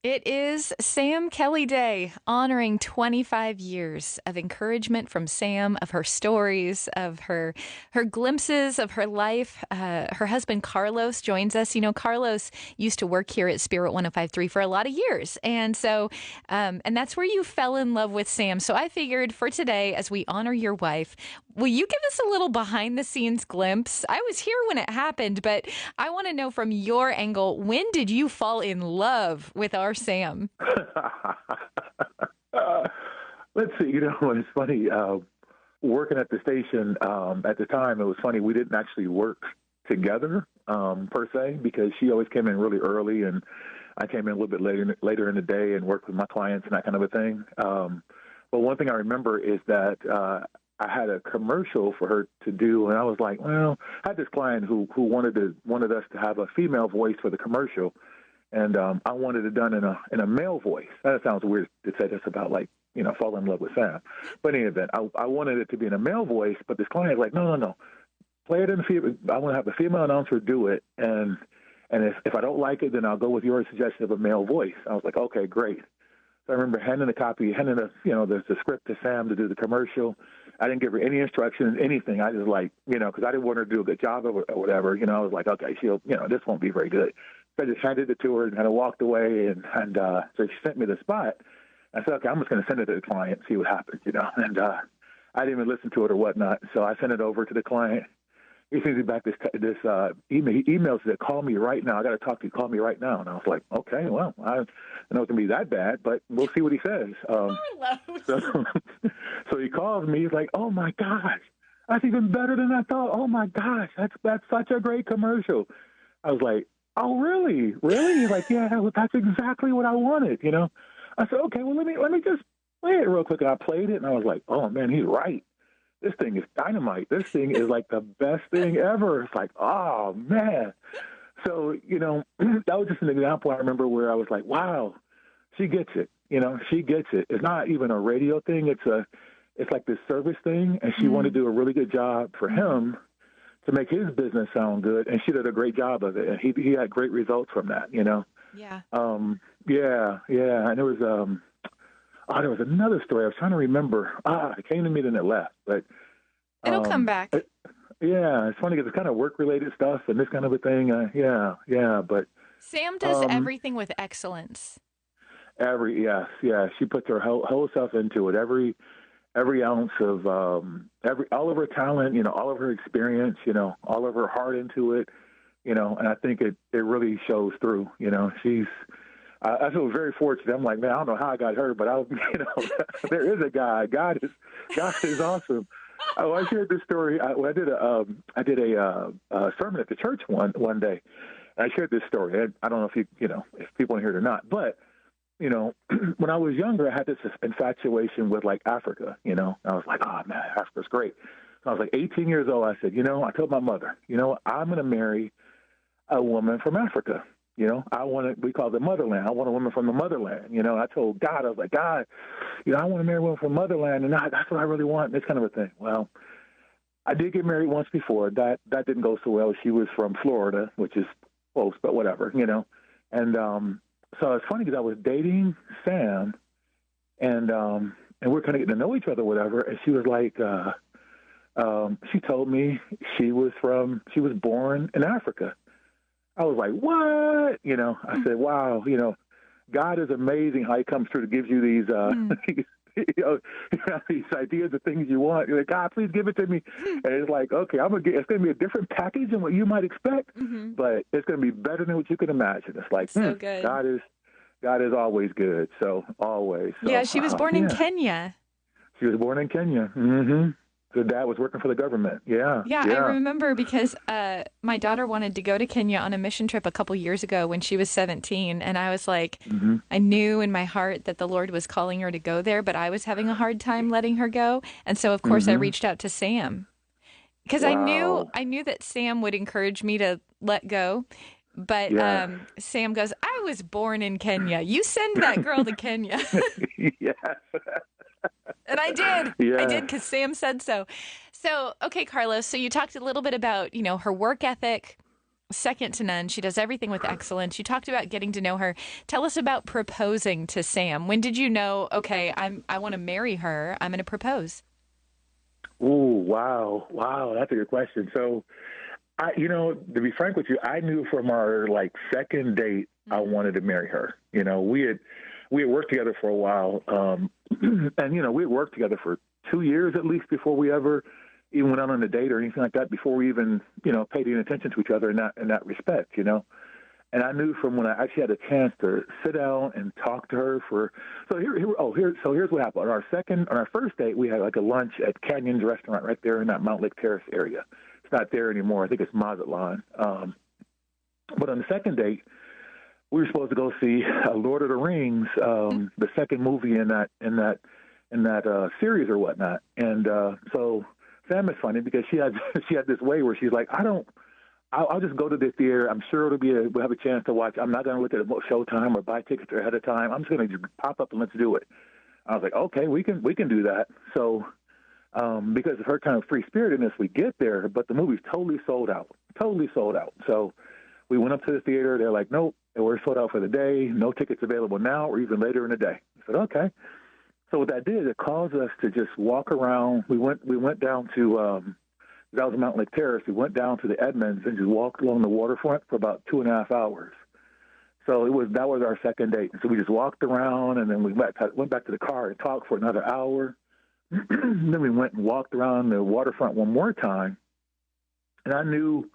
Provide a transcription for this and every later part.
It is Sam Kelly Day, honoring 25 years of encouragement from Sam, of her stories, of her glimpses of her life. Her husband Carlos joins us. You know, Carlos used to work here at Spirit 105.3 for a lot of years, and that's where you fell in love with Sam. So I figured for today, as we honor your wife, will you give us a little behind the scenes glimpse? I was here when it happened, but I want to know from your angle, when did you fall in love with our Sam? Let's see. It's funny. Working at the station at the time, it was funny. We didn't actually work together per se because she always came in really early, and I came in a little bit later in the day and worked with my clients and that kind of a thing. But one thing I remember is that I had a commercial for her to do, and I was like, well, I had this client who wanted us to have a female voice for the commercial. And I wanted it done in a male voice. That sounds weird to say this about falling in love with Sam. But in any event, I wanted it to be in a male voice. But this client was like, no, play it in a female. I want to have a female announcer do it. And if I don't like it, then I'll go with your suggestion of a male voice. I was like, okay, great. So I remember handing the script to Sam to do the commercial. I didn't give her any instructions, anything. I just because I didn't want her to do a good job or whatever. I was like, okay, this won't be very good. So I just handed it to her and kind of walked away. And so she sent me the spot. I said, okay, I'm just going to send it to the client, see what happens, And I didn't even listen to it or whatnot. So I sent it over to the client. He sends me back this email. He emails that, call me right now. I got to talk to you. Call me right now. And I was like, okay, well, I don't know it's going to be that bad, but we'll see what he says. So he calls me. He's like, oh, my gosh, that's even better than I thought. Oh, my gosh, that's such a great commercial. I was like, oh, really? Really? He's like, yeah, well, that's exactly what I wanted, I said, okay, well, let me just play it real quick. And I played it, and I was like, oh, man, he's right. This thing is dynamite. This thing is like the best thing ever. It's like, oh, man. So, that was just an example I remember where I was like, wow, she gets it. She gets it. It's not even a radio thing. It's like this service thing, and she wanted to do a really good job for him to make his business sound good, and she did a great job of it, and he had great results from that, Yeah. Yeah, and there was another story I was trying to remember. It came to me, then it left, but It'll come back. Yeah, it's funny because it's kind of work-related stuff and this kind of a thing. But Sam does everything with excellence. Yes, she puts her whole self into it. Every ounce of all of her talent, all of her experience, all of her heart into it, and I think it really shows through. I feel very fortunate. I'm like, man, I don't know how I got her, but there is a guy. God is awesome. Oh, I shared this story. I did a sermon at the church one day. And I shared this story. I don't know if if people want to hear it or not, but when I was younger, I had this infatuation with Africa. I was like, oh man, Africa's great. So I was 18 years old. I said, I told my mother, I'm going to marry a woman from Africa. We call it motherland. I want a woman from the motherland. I told God, I was like, God, I want to marry a woman from motherland, and that's what I really want, this kind of a thing. Well, I did get married once before. That didn't go so well. She was from Florida, which is close, but whatever, And so it's funny because I was dating Sam, and we're kind of getting to know each other, whatever. And she was like, she told me she was born in Africa. I was like, what? I said, wow, God is amazing how he comes through to give you these, these ideas of things you want. You're like, God, please give it to me. And it's like, okay, it's going to be a different package than what you might expect, but it's going to be better than what you can imagine. It's like, so good. God is always good. So always. So, yeah, she was born in Kenya. She was born in Kenya. Mm-hmm. Her dad was working for the government. Yeah. I remember because my daughter wanted to go to Kenya on a mission trip a couple years ago when she was 17. And I was like, I knew in my heart that the Lord was calling her to go there, but I was having a hard time letting her go. And so, of course, I reached out to Sam because I knew that Sam would encourage me to let go. But Sam goes, I was born in Kenya. You send that girl to Kenya. Yes. And I did. Yeah. I did because Sam said so. So, okay, Carlos, so you talked a little bit about, her work ethic, second to none. She does everything with excellence. You talked about getting to know her. Tell us about proposing to Sam. When did you know, okay, I want to marry her. I'm going to propose. Ooh, wow, wow, that's a good question. So, to be frank with you, I knew from our like second date I Mm. wanted to marry her. We had worked together for a while, and we had worked together for 2 years at least before we ever even went out on a date or anything like that. Before we even paid any attention to each other in that respect. And I knew from when I actually had a chance to sit down and talk to her for. So here's what happened. On our first date, we had like a lunch at Canyon's restaurant right there in that Mount Lake Terrace area. It's not there anymore. I think it's Mazatlan. But on the second date, we were supposed to go see Lord of the Rings, the second movie in that series or whatnot. And so Sam is funny because she had she had this way where she's like, I'll just go to the theater. I'm sure we'll have a chance to watch. I'm not going to look at a showtime or buy tickets ahead of time. I'm just going to pop up and let's do it. I was like, okay, we can do that. So because of her kind of free spiritedness, we get there, but the movie's totally sold out. So we went up to the theater. They're like, nope, we're sold out for the day. No tickets available now or even later in the day. I said, okay. So what that did, it caused us to just walk around. We went down to that was Mount Lake Terrace. We went down to the Edmonds and just walked along the waterfront for about 2.5 hours. So that was our second date. So we just walked around, and then we went back to the car and talked for another hour. Then we went and walked around the waterfront one more time. And I knew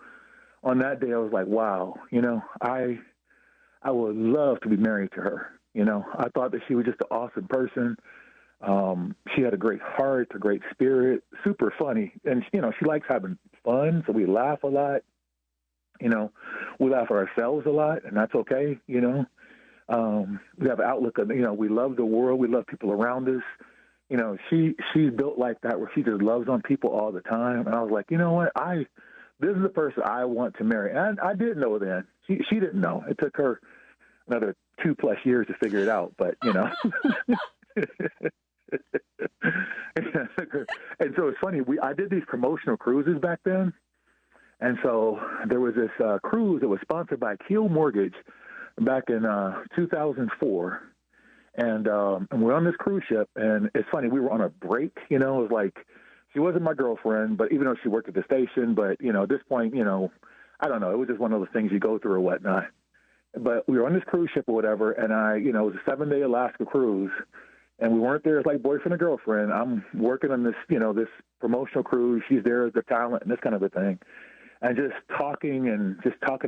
on that day, I was like, wow, I would love to be married to her. I thought that she was just an awesome person. She had a great heart, a great spirit, super funny. And, she likes having fun, so we laugh a lot. We laugh at ourselves a lot, and that's okay. We have an outlook of, we love the world. We love people around us. She's built like that where she just loves on people all the time. And I was like, you know what? This is the person I want to marry. And I didn't know then. She didn't know. It took her another 2+ years to figure it out, but, And so it's funny. I did these promotional cruises back then. And so there was this cruise that was sponsored by Keel Mortgage back in 2004. And we're on this cruise ship, and it's funny, we were on a break, it was like, she wasn't my girlfriend, but even though she worked at the station, but, at this point, I don't know, it was just one of those things you go through or whatnot. But we were on this cruise ship or whatever, and it was a 7-day Alaska cruise, and we weren't there as like boyfriend or girlfriend. I'm working on this, this promotional cruise. She's there as the talent and this kind of a thing. And just talking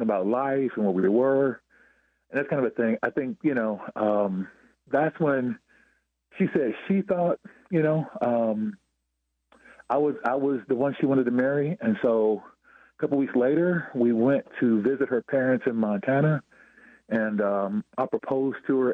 about life and where we were and this kind of a thing. I think, that's when she said she thought, I was the one she wanted to marry. And so a couple weeks later, we went to visit her parents in Montana, and I proposed to her